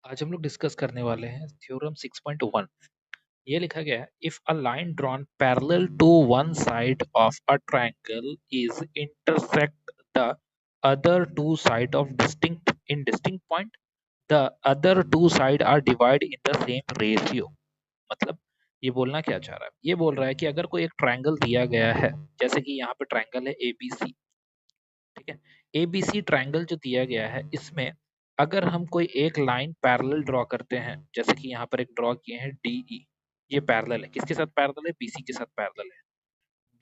आज हम लोग डिस्कस करने वाले हैं थ्योरम 6.1। ये लिखा गया है, if a line drawn parallel to one side of a triangle is intersect the other two side of distinct point, the other two side are divide in the same ratio. मतलब ये बोलना क्या चाह रहा है? ये बोल रहा है कि अगर कोई एक ट्रायंगल दिया गया है, जैसे कि यहाँ पे ट्रायंगल है एबीसी, ठीक है। एबीसी ट्रायंगल जो दिया गया है, इसमें अगर हम कोई एक लाइन पैरेलल ड्रॉ करते हैं, जैसे कि यहाँ पर एक ड्रॉ किए हैं डीई, ये पैरेलल है, किसके साथ पैरेलल है? बीसी के साथ पैरेलल है।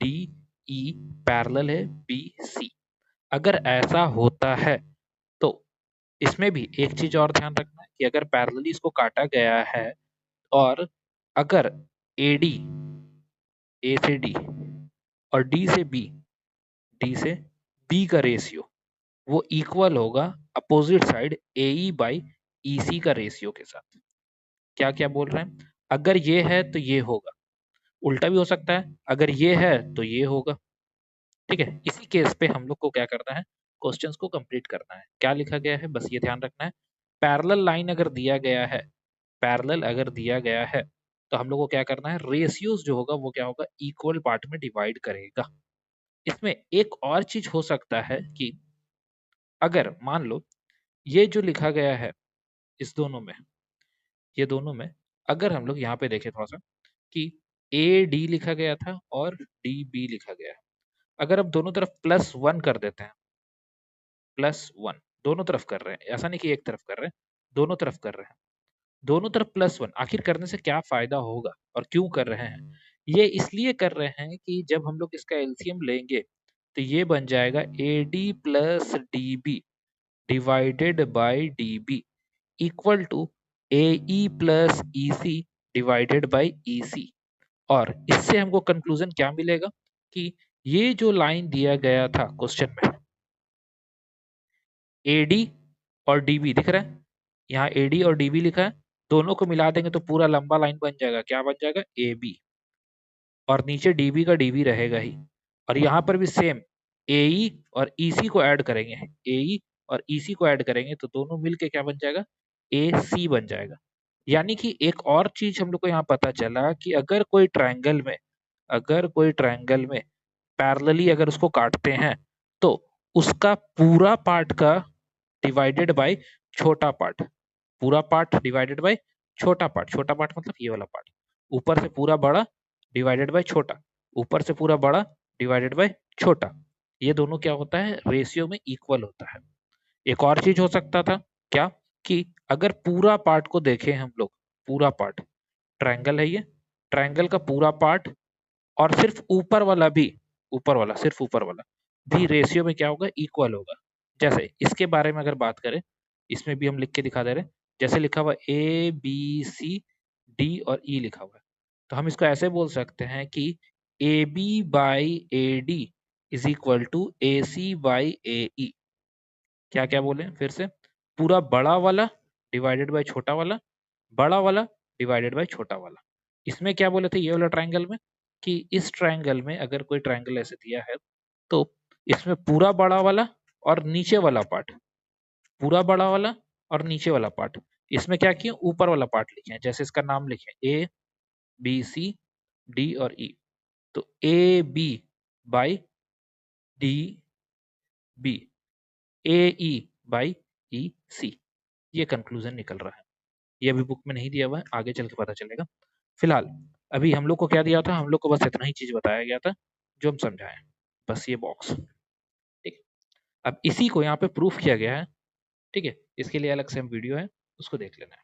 डीई पैरेलल है बीसी। अगर ऐसा होता है तो इसमें भी एक चीज और ध्यान रखना है कि अगर पैरेलली इसको काटा गया है और अगर एडी, ए से डी और डी से बी, डी से बी का रेशियो वो इक्वल होगा opposite side AE by EC का रेशियो के साथ। क्या क्या बोल रहे हैं? अगर ये है तो ये होगा, उल्टा भी हो सकता है, अगर ये है तो ये होगा। ठीक है, इसी केस पे हम लोग को क्या करना है? क्वेश्चंस को कंप्लीट करना है। क्या लिखा गया है बस ये ध्यान रखना है। पैरेलल लाइन अगर दिया गया है, पैरेलल अगर दिया गया है तो हम लोग को क्या करना है? रेशियोज जो होगा वो क्या होगा? इक्वल पार्ट में डिवाइड करेगा। इसमें एक और चीज हो सकता है कि अगर मान लो ये जो लिखा गया है इस दोनों में, ये दोनों में अगर हम लोग यहाँ पे देखें थोड़ा सा कि ए डी लिखा गया था और डी बी लिखा गया है, अगर अब दोनों तरफ +1 कर देते हैं, +1 दोनों तरफ कर रहे हैं, ऐसा नहीं कि एक तरफ कर रहे हैं, दोनों तरफ कर रहे हैं, दोनों तरफ +1 आखिर करने से क्या फायदा होगा और क्यों कर रहे हैं? ये इसलिए कर रहे हैं कि जब हम लोग इसका एलसीएम लेंगे तो ये बन जाएगा AD plus DB divided by DB equal to AE plus EC divided by EC। और इससे हमको कंक्लूजन क्या मिलेगा कि ये जो लाइन दिया गया था क्वेश्चन में, AD और DB दिख रहा है, यहाँ AD और DB लिखा है, दोनों को मिला देंगे तो पूरा लंबा लाइन बन जाएगा। क्या बन जाएगा? AB। और नीचे DB का DB रहेगा ही, और यहाँ पर भी सेम AE और EC को ऐड करेंगे, AE और EC को ऐड करेंगे तो दोनों मिलके क्या बन जाएगा? AC बन जाएगा। यानी कि एक और चीज हम लोग को यहाँ पता चला कि अगर कोई ट्रायंगल में, अगर कोई ट्रायंगल में पैरेलली अगर उसको काटते हैं तो उसका पूरा पार्ट का डिवाइडेड बाय छोटा पार्ट, पूरा पार्ट डिवाइडेड बाय छोटा पार्ट, छोटा पार्ट मतलब ये वाला पार्ट, ऊपर से पूरा बड़ा डिवाइडेड बाय छोटा, ऊपर से पूरा बड़ा डिवाइडेड बाय छोटा, ये दोनों क्या होता है? रेशियो में इक्वल होता है। एक और चीज हो सकता था क्या कि अगर पूरा पार्ट को देखें हम लोग, पूरा पार्ट ट्रायंगल है, ये ट्रायंगल का पूरा पार्ट और सिर्फ ऊपर वाला भी, ऊपर वाला सिर्फ ऊपर वाला भी रेशियो में क्या होगा? इक्वल होगा। जैसे इसके बारे में अगर बात करें, इसमें भी हम लिख के दिखा दे रहे हैं, जैसे लिखा हुआ ABCD और E लिखा हुआ है, तो हम इसको ऐसे बोल सकते हैं कि AB by AD is equal to AC by AE। क्या क्या बोले फिर से? पूरा बड़ा वाला डिवाइडेड बाय छोटा वाला, बड़ा वाला डिवाइडेड बाय छोटा वाला। इसमें क्या बोले थे ये वाला ट्रायंगल में कि इस ट्रायंगल में अगर कोई ट्रायंगल ऐसे दिया है तो इसमें पूरा बड़ा वाला और नीचे वाला पार्ट, पूरा बड़ा वाला और नीचे वाला पार्ट, इसमें क्या किए? ऊपर वाला पार्ट लिखे हैं, जैसे इसका नाम लिखे ABCD और E, तो AB by DB AE by EC, ये कंक्लूजन निकल रहा है। ये अभी बुक में नहीं दिया हुआ है, आगे चल के पता चलेगा। फिलहाल अभी हम लोग को क्या दिया था? हम लोग को बस इतना ही चीज बताया गया था जो हम समझाए, बस ये बॉक्स। ठीक है, अब इसी को यहाँ पे प्रूफ किया गया है। ठीक है, इसके लिए अलग से हम वीडियो है, उसको देख लेना है।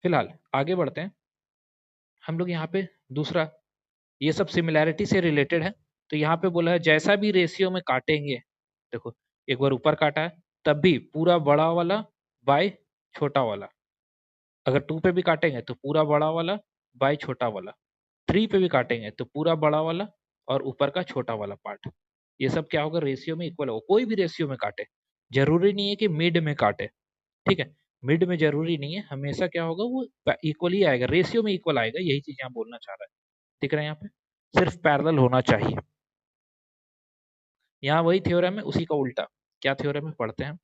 फिलहाल आगे बढ़ते हैं। हम लोग यहाँ पे दूसरा, ये सब सिमिलैरिटी से रिलेटेड है, तो यहाँ पे बोला है जैसा भी रेशियो में काटेंगे, देखो एक बार ऊपर काटा है तब भी पूरा बड़ा वाला बाय छोटा वाला, अगर 2 पे भी काटेंगे तो पूरा बड़ा वाला बाय छोटा वाला, 3 पे भी काटेंगे तो पूरा बड़ा वाला और ऊपर का छोटा वाला पार्ट, ये सब क्या होगा? रेशियो में इक्वल होगा। कोई भी रेशियो में काटे, जरूरी नहीं है कि मिड में काटे। ठीक है, मिड में जरूरी नहीं है, हमेशा क्या होगा? वो इक्वल ही आएगा, रेशियो में इक्वल आएगा, यही चीज यहाँ बोलना चाह रहा है। दिख रहा है यहाँ पे? सिर्फ पैरेलल होना चाहिए। यहाँ वही थ्योरम है, उसी का उल्टा। क्या थ्योरम है पढ़ते हैं।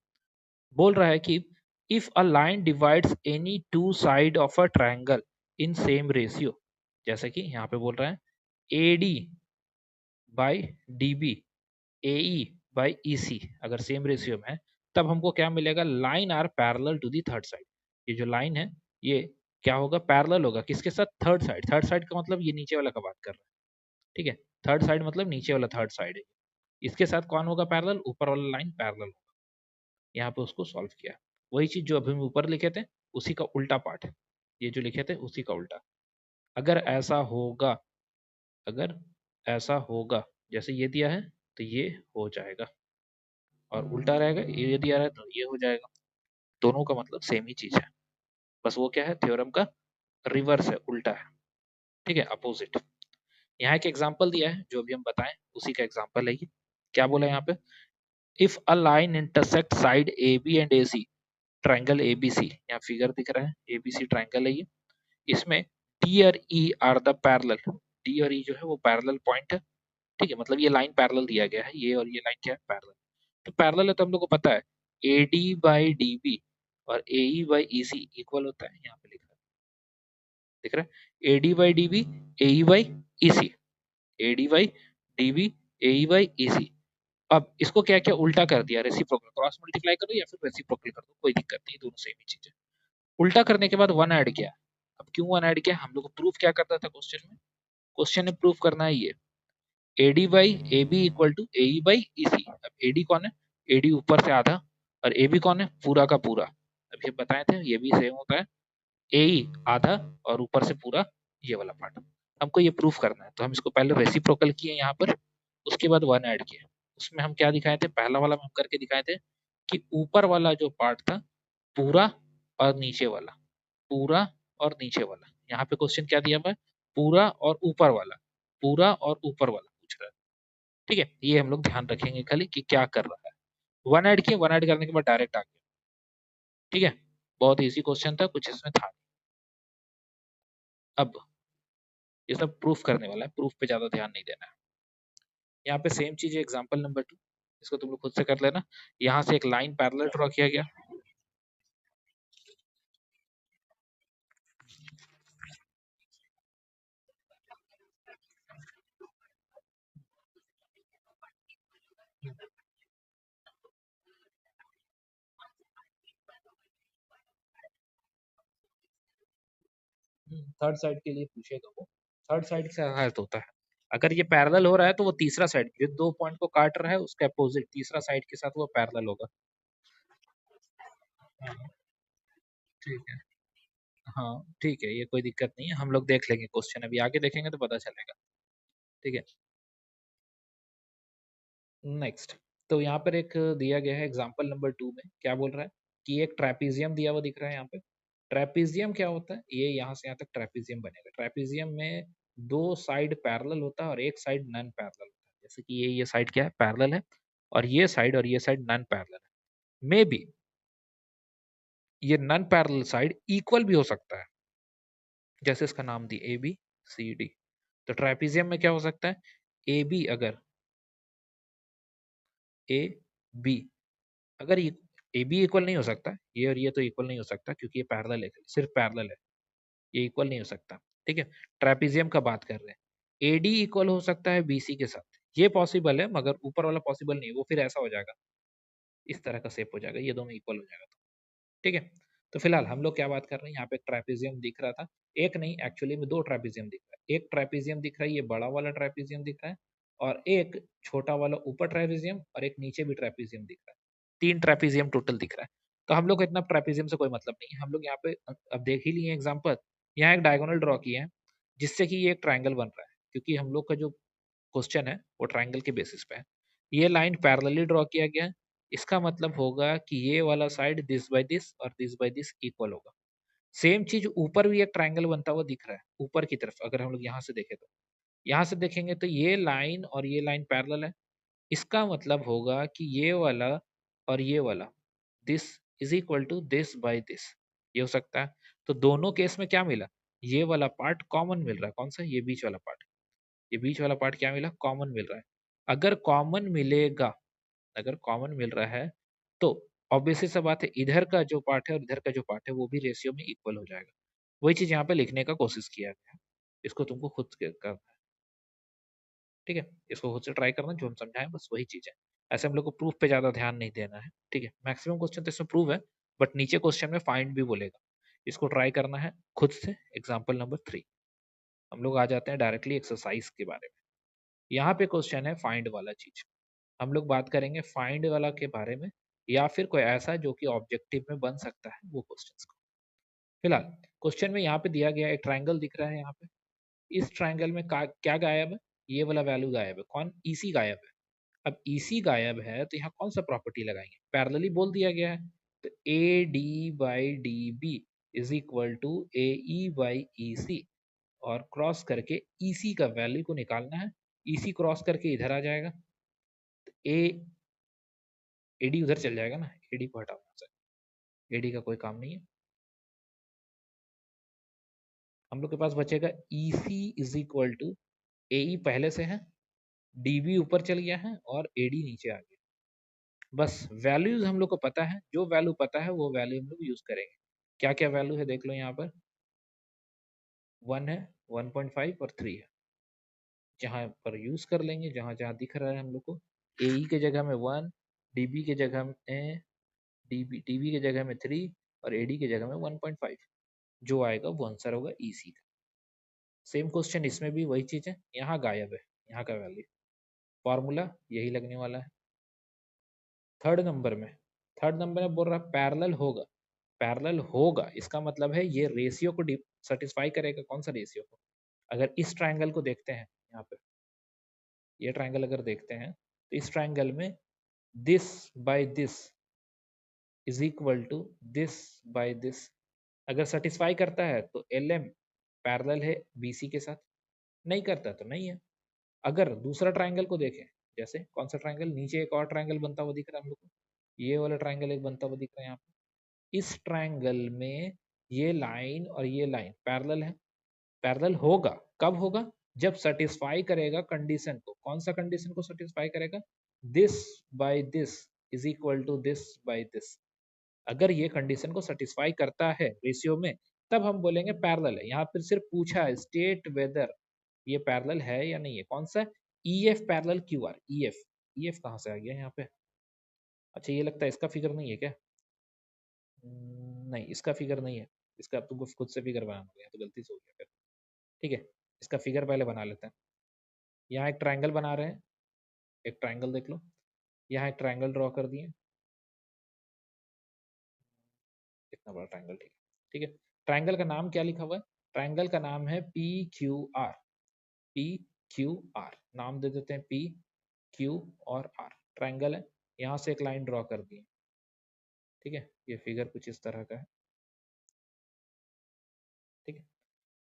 बोल रहा है कि if a line divides any two side of a triangle in same ratio, जैसे कि यहाँ पे बोल रहे हैं AD by DB, AE by EC अगर सेम रेशियो में है, तब हमको क्या मिलेगा, line are parallel to the third side. ये जो लाइन है ये क्या होगा, पैरेलल होगा किसके साथ, थर्ड साइड। थर्ड साइड का मतलब ये नीचे वाला का बात कर रहा है, ठीक है। थर्ड साइड मतलब नीचे वाला थर्ड साइड है। इसके साथ कौन होगा पैरेलल, ऊपर वाला लाइन पैरेलल होगा। यहाँ पे उसको सॉल्व किया। वही चीज जो अभी हम ऊपर लिखे थे उसी का उल्टा पार्ट है, ये जो लिखे थे उसी का उल्टा। अगर ऐसा होगा, अगर ऐसा होगा जैसे ये दिया है तो ये हो जाएगा, और उल्टा रहेगा ये दिया रहा है तो ये हो जाएगा। दोनों का मतलब सेम ही चीज है, बस वो क्या है, थ्योरम का रिवर्स है, उल्टा है, ठीक है, अपोजिट। यहाँ एक एग्जांपल दिया है जो अभी हम बताएं उसी का एग्जांपल है ये। क्या बोला है यहाँ पे, if a line intersect side AB and AC, triangle ABC, यहाँ फिगर दिख रहा है ABC ट्रायंगल है ये, इसमें D और E are the parallel, D और E जो है वो पैरेलल पॉइंट है, ठीक है, मतलब ये लाइन पैरेलल दिया गया है, ये और ये लाइन क्या है, पैरेलल। तो पैरेलल है तो हम लोग को पता है AD बाई DB और AE बाई EC इक्वल होता है, यहाँ पे लिखा है, दिख रहा है, AD by DB AE by EC, AD by DB AE by EC। अब इसको क्या क्या उल्टा कर दिया, रेसिप्रोकल, क्रॉस मल्टीप्लाई करो या फिर रेसिप्रोकल कर दो, कोई दिक्कत नहीं, दोनों सेम ही चीज है। उल्टा करने के बाद वन ऐड किया। अब क्यों वन ऐड किया, हम लोग को प्रूफ क्या करता था क्वेश्चन में, क्वेश्चन में प्रूफ करना है ये AD by AB equal to AE by EC। अब AD कौन है, AD ऊपर से आधा, और AB कौन है, पूरा का पूरा। अब ये बताए थे ये भी सेम होता है, AE आधा और ऊपर से पूरा ये वाला पार्ट। हमको ये प्रूफ करना है तो हम इसको पहले रेसिप्रोकल किए यहाँ पर, उसके बाद वन ऐड किए। उसमें हम क्या दिखाए थे, पहला वाला में हम करके दिखाए थे कि ऊपर वाला जो पार्ट था पूरा और नीचे वाला, पूरा और नीचे वाला। यहाँ पे क्वेश्चन क्या दिया हुआ है, पूरा और ऊपर वाला, पूरा और ऊपर वाला पूछ रहा है, ठीक है। ये हम लोग ध्यान रखेंगे खाली कि क्या कर रहा है। वन ऐड किया, वन ऐड करने के बाद डायरेक्ट आ गया, ठीक है। बहुत इजी क्वेश्चन था, कुछ इसमें था नहीं। अब ये सब प्रूफ करने वाला है, प्रूफ पे ज्यादा ध्यान नहीं देना है। यहाँ पे सेम चीज है, एग्जांपल नंबर 2, इसको तुम लोग खुद से कर लेना। यहाँ से एक लाइन पैरेलल ड्रॉ किया गया। थर्ड साइड के लिए पूछेगा वो, थर्ड साइड से अर्थ होता है। अगर ये पैरेलल हो रहा है तो वो तीसरा साइड जो दो पॉइंट को काट रहा है उसका अपोजिट तीसरा साइड के साथ वो पैरेलल होगा। हाँ, ठीक है। हाँ ठीक है, ये कोई दिक्कत नहीं है, हम लोग देख लेंगे क्वेश्चन, अभी आगे देखेंगे तो पता चलेगा, ठीक है। नेक्स्ट, तो यहाँ पर एक दिया गया है एग्जांपल नंबर 2 में, क्या बोल रहा है कि एक ट्रेपीजियम दिया हुआ दिख रहा है यहाँ पे। ट्रेपीजियम क्या होता है, ये यहाँ से यहाँ तक ट्रेपीजियम बनेगा। ट्रेपीजियम में दो साइड पैरेलल होता है और एक साइड नॉन पैरेलल होता है, जैसे कि ये साइड क्या है, पैरेलल है, और ये साइड नॉन पैरेलल है। मे बी ये नॉन पैरेलल साइड इक्वल भी हो सकता है, जैसे इसका नाम दी ABCD। तो ट्रेपीजियम में क्या हो सकता है, AB अगर AB अगर ए बी इक्वल नहीं हो सकता, ये और ये तो इक्वल नहीं हो सकता क्योंकि ये पैरेलल है, सिर्फ पैरेलल है, ये इक्वल नहीं हो सकता, ठीक है। ट्रेपीजियम का बात कर रहे हैं, AD इक्वल हो सकता है BC के साथ, ये पॉसिबल है, मगर ऊपर वाला पॉसिबल नहीं है, वो फिर ऐसा हो जाएगा, इस तरह का शेप हो जाएगा, ये दोनों इक्वल हो जाएगा, ठीक है। तो फिलहाल हम लोग क्या बात कर रहे हैं, यहाँ पे ट्रेपीजियम दिख रहा था, एक नहीं एक्चुअली में दो ट्रेपीजियम दिख रहा है। एक ट्रेपीजियम दिख रहा है, ये बड़ा वाला ट्रेपीजियम दिख रहा है, और एक छोटा वाला ऊपर ट्रेपीजियम और एक नीचे भी ट्रेपीजियम दिख रहा है। तीन ट्रेपीजियम टोटल दिख रहा है। तो हम लोग को इतना ट्रेपीजियम से कोई मतलब नहीं है, हम लोग यहाँ पे अब देख ही लिए एग्जाम्पल, यहाँ एक डायगोनल ड्रॉ किए हैं जिससे कि ये एक ट्राइंगल बन रहा है, क्योंकि हम लोग का जो क्वेश्चन है वो ट्राइंगल के बेसिस पे है। ये लाइन पैरेलली ड्रॉ किया गया है, इसका मतलब होगा कि ये वाला साइड दिस बाय दिस और दिस बाय दिस इक्वल होगा। सेम चीज ऊपर भी एक ट्राइंगल बनता हुआ दिख रहा है ऊपर की तरफ, अगर हम लोग यहाँ से देखें तो, यहाँ से देखेंगे तो ये लाइन और ये लाइन पैरेलल है, इसका मतलब होगा कि ये वाला और ये वाला this is equal to this by this, ये हो सकता है। तो दोनों केस में क्या मिला, ये वाला पार्ट कॉमन मिल रहा है, कौन सा, ये बीच वाला पार्ट, ये बीच वाला पार्ट क्या मिला, कॉमन मिल रहा है। अगर कॉमन मिलेगा, अगर कॉमन मिल रहा है तो ऑब्वियस सी सा बात है, इधर का जो पार्ट है और इधर का जो पार्ट है वो भी रेशियो में इक्वल हो जाएगा। वही चीज यहाँ पे लिखने का कोशिश किया गया है, इसको तुमको खुद करना है। ठीक है, इसको खुद से ट्राई करना, जो हम समझाएं बस वही चीज है। ऐसे हम लोग को प्रूफ पे ज्यादा ध्यान नहीं देना है। ठीक है, मैक्सिमम क्वेश्चन तो इसमें प्रूव है, बट नीचे क्वेश्चन में फाइंड भी बोलेगा, इसको ट्राई करना है खुद से। एग्जाम्पल नंबर 3, हम लोग आ जाते हैं डायरेक्टली एक्सरसाइज के बारे में। यहाँ पे क्वेश्चन है फाइंड वाला चीज। हम लोग बात करेंगे फाइंड वाला के बारे में, या फिर कोई ऐसा जो कि ऑब्जेक्टिव में बन सकता है वो क्वेश्चंस को। फिलहाल क्वेश्चन में यहाँ पे दिया गया एक ट्रायंगल दिख रहा है यहाँ पे। इस ट्रायंगल में क्या गायब है? ये वाला वैल्यू गायब है। कौन? ईसी गायब है। अब ईसी गायब है तो यहाँ कौन सा प्रॉपर्टी लगाएंगे? पैरेलली बोल दिया गया है, तो A D by D B is equal to A E by E C, और क्रॉस करके ईसी का वैल्यू को निकालना है। ईसी क्रॉस करके इधर आ जाएगा, तो ए एडी उधर चल जाएगा ना, एडी को हटाओ यहाँ से, एडी का कोई काम नहीं है। हम लोग के पास बचेगा ई सी इज इक्वल टू ए ई पहले से है, डी बी ऊपर चल गया है और एडी नीचे आ गया। बस वैल्यूज हम लोग को पता है, जो वैल्यू पता है वो वैल्यू हम लोग यूज करेंगे। क्या क्या वैल्यू है देख लो यहाँ पर, 1 है, 1.5 और 3 है। जहाँ पर यूज कर लेंगे, जहाँ जहाँ दिख रहा है हम लोग को, ए ई के जगह में 1, डीबी के जगह में डीबी के जगह में 3 और एडी के जगह में 1.5, जो आएगा वो आंसर होगा ईसी का। सेम क्वेश्चन इसमें भी वही चीज है, यहाँ गायब है यहाँ का वैल्यू, फॉर्मूला यही लगने वाला है। थर्ड नंबर में बोल रहा है पैरेलल होगा। पैरेलल होगा इसका मतलब है ये रेशियो को सेटिस्फाई करेगा। कौन सा रेशियो को? अगर इस ट्रायंगल को देखते हैं यहाँ पे, ये ट्रायंगल अगर देखते हैं तो इस ट्रायंगल में this by this is equal to this by this, अगर सेटिस्फाई करता है तो एल एम पैरेलल है बीसी के साथ, नहीं करता तो नहीं है। अगर दूसरा ट्रायंगल को देखें, जैसे कौन सा ट्रायंगल, नीचे एक और ट्रायंगल बनता हुआ दिख रहा है हम लोग को, ये वाला ट्रायंगल एक बनता हुआ दिख रहा है यहाँ पे। इस ट्रायंगल में ये लाइन और ये लाइन पैरेलल है। पैरेलल होगा, कब होगा? जब सेटिस्फाई करेगा कंडीशन को। कौन सा कंडीशन को सेटिस्फाई करेगा? This by this is equal to this by this. अगर ये कंडीशन को सेटिस्फाई करता है रेशियो में, तब हम बोलेंगे पैरेलल है। यहाँ पर सिर्फ पूछा है स्टेट वेदर ये पैरेलल है या नहीं है। कौन सा? E F parallel Q R. E F, E F कहाँ से आ गया यहाँ पे? अच्छा ये लगता है इसका फिगर नहीं है क्या? नहीं इसका फिगर नहीं है, इसका अब तुमको खुद से फिगर बनाना होगा, तो गलती से हो गया फिर। ठीक है, इसका फिगर पहले बना लेते हैं। यहाँ एक ट्रायंगल बना रहे हैं, एक ट्रायंगल देख लो, यहाँ एक ट्रायंगल ड्रॉ कर दिए, इतना बड़ा ट्रायंगल। ठीक है, ठीक है। ट्रायंगल का नाम क्या लिखा हुआ है? ट्रायंगल का नाम है P Q R. P Q R नाम दे देते हैं, पी क्यू और आर ट्रायंगल है। यहाँ से एक लाइन ड्रॉ कर दी। ठीक है, ये फिगर कुछ इस तरह का है। ठीक है,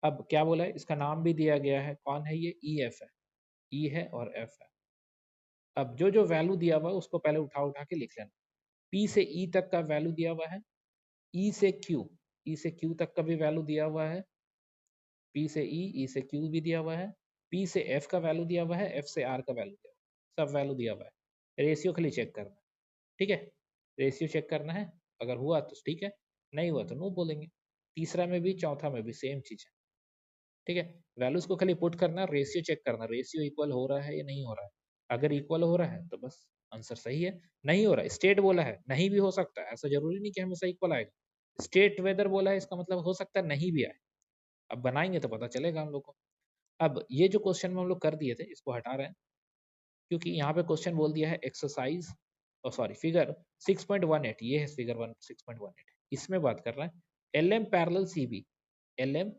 अब क्या बोला है, इसका नाम भी दिया गया है। कौन है ये? ई एफ है, ई है और एफ है। अब जो जो वैल्यू दिया हुआ है उसको पहले उठा उठा के लिख लेना। पी से ई तक का वैल्यू दिया हुआ है, ई से क्यू, ई से क्यू तक का भी वैल्यू दिया हुआ है, पी से ई से क्यू भी दिया हुआ है, पी से एफ का वैल्यू दिया हुआ है, एफ से आर का वैल्यू दिया हुआ है, सब वैल्यू दिया हुआ है। रेशियो खाली चेक करना है। ठीक है, रेशियो चेक करना है, अगर हुआ तो ठीक है, नहीं हुआ तो नो बोलेंगे। तीसरा में भी चौथा में भी सेम चीज है। ठीक है, वैल्यूज को खाली पुट करना, रेशियो चेक करना, रेशियो इक्वल हो रहा है या नहीं हो रहा है। अगर इक्वल हो रहा है तो बस आंसर सही है। नहीं हो रहा है, स्टेट बोला है, नहीं भी हो सकता है, ऐसा जरूरी नहीं कि हमेशा इक्वल आएगा। स्टेट वेदर बोला है, इसका मतलब हो सकता है नहीं भी आए। अब बनाएंगे तो पता चलेगा हम लोग को। अब ये जो क्वेश्चन में हम लोग कर दिए थे इसको हटा रहे हैं, क्योंकि यहाँ पे क्वेश्चन बोल दिया है एक्सरसाइज, सॉरी फिगर 6.18, ये है फिगर 6.18, इसमें बात कर रहा है L M parallel C B. L M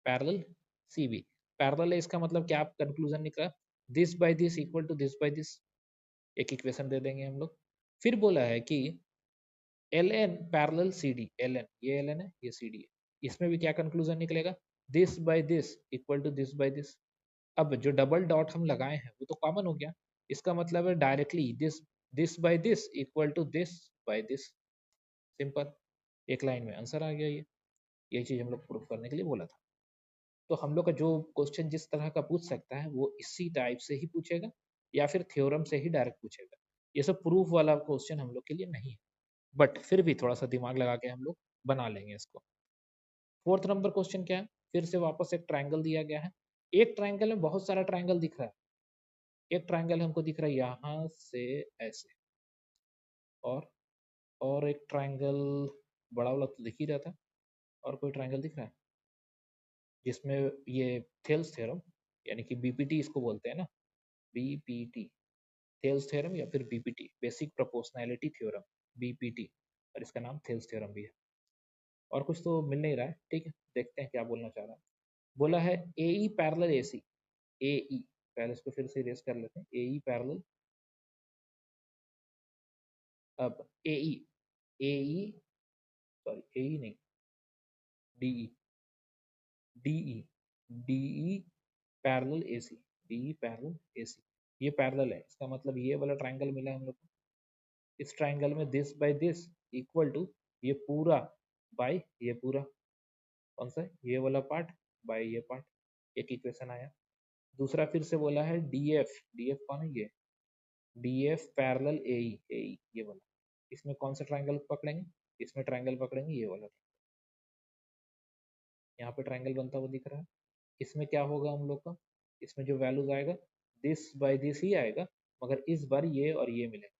parallel C B, parallel है इसका मतलब क्या कंक्लूजन निकला? This by this equal to this by this, एक इक्वेशन दे देंगे हम लोग। फिर बोला है कि L N parallel C D, L N, ये एल एन है ये सी डी है, इसमें भी क्या कंक्लूजन निकलेगा? This by this equal to this by this. अब जो डबल डॉट हम लगाए हैं वो तो कॉमन हो गया, इसका मतलब है directly this, this by this equal to this by this, simple, एक लाइन में आंसर आ गया। ये चीज हम लोग प्रूफ करने के लिए बोला था। तो हम लोग का जो क्वेश्चन जिस तरह का पूछ सकता है वो इसी टाइप से ही पूछेगा, या फिर थ्योरम से ही डायरेक्ट पूछेगा। ये सब प्रूफ वाला क्वेश्चन हम लोग के लिए नहीं है। बट फिर भी थोड़ा सा दिमाग लगा के हम लोग बना लेंगे इसको। फोर्थ नंबर क्वेश्चन क्या है, फिर से वापस एक ट्रायंगल दिया गया है। एक ट्रायंगल में बहुत सारा ट्रायंगल दिख रहा है। एक ट्रायंगल हमको दिख रहा है यहाँ से ऐसे, और एक ट्रायंगल बड़ा वाला तो दिख ही रहा था। और कोई ट्रायंगल दिख रहा है जिसमें ये थेल्स थ्योरम, यानी कि बीपीटी इसको बोलते हैं ना, बीपीटी, थेल्स थ्योरम या फिर BPT, basic proportionality theorem, BPT, और इसका नाम थेल्स थ्योरम भी है। और कुछ तो मिल नहीं रहा है, ठीक है, देखते हैं क्या बोलना चाह रहा है। बोला है ए ई पैरेलल ए सी, ए ई, पहले इसको फिर से इरेज कर लेते हैं, ए ई पैरेलल, अब ए ई, ए ई, सॉरी ए ई नहीं, D E, D E, D E parallel A C, D E parallel A C, ये पैरेलल है, इसका मतलब ये वाला ट्रायंगल मिला है हम लोग को। इस ट्रायंगल में this by this equal to ये पूरा बाय ये पूरा, कौन सा है? ये वाला पार्ट बाय ये पार्ट, एक इक्वेशन आया। दूसरा फिर से बोला है डी एफ, डी एफ कौन है ये, डी एफ पैरेलल ए ई, ए ई ये वाला, इसमें कौन सा ट्रायंगल पकड़ेंगे, इसमें ट्रायंगल पकड़ेंगे ये वाला, यहाँ पे ट्रायंगल बनता हुआ दिख रहा है। इसमें क्या होगा हम लोग का, इसमें जो वैल्यूज आएगा दिस बाय दिस ही आएगा, मगर इस बार ये और ये मिलेगा,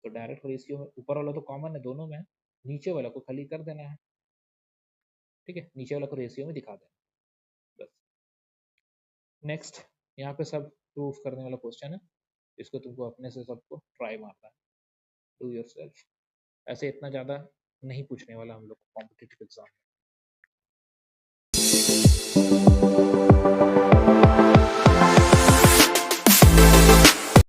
तो डायरेक्ट रेशियो में ऊपर वाला तो कॉमन है दोनों में, नीचे वाला को खाली कर देना है, ठीक है, नीचे वाला को रेशियो में दिखा देना, बस। नेक्स्ट, यहाँ पे सब प्रूफ करने वाला क्वेश्चन है, इसको तुमको अपने से सबको ट्राई मारना है, डू योरसेल्फ। ऐसे इतना ज़्यादा नहीं पूछने वाला हम लोग को कॉम्पिटिटिव एग्जाम में।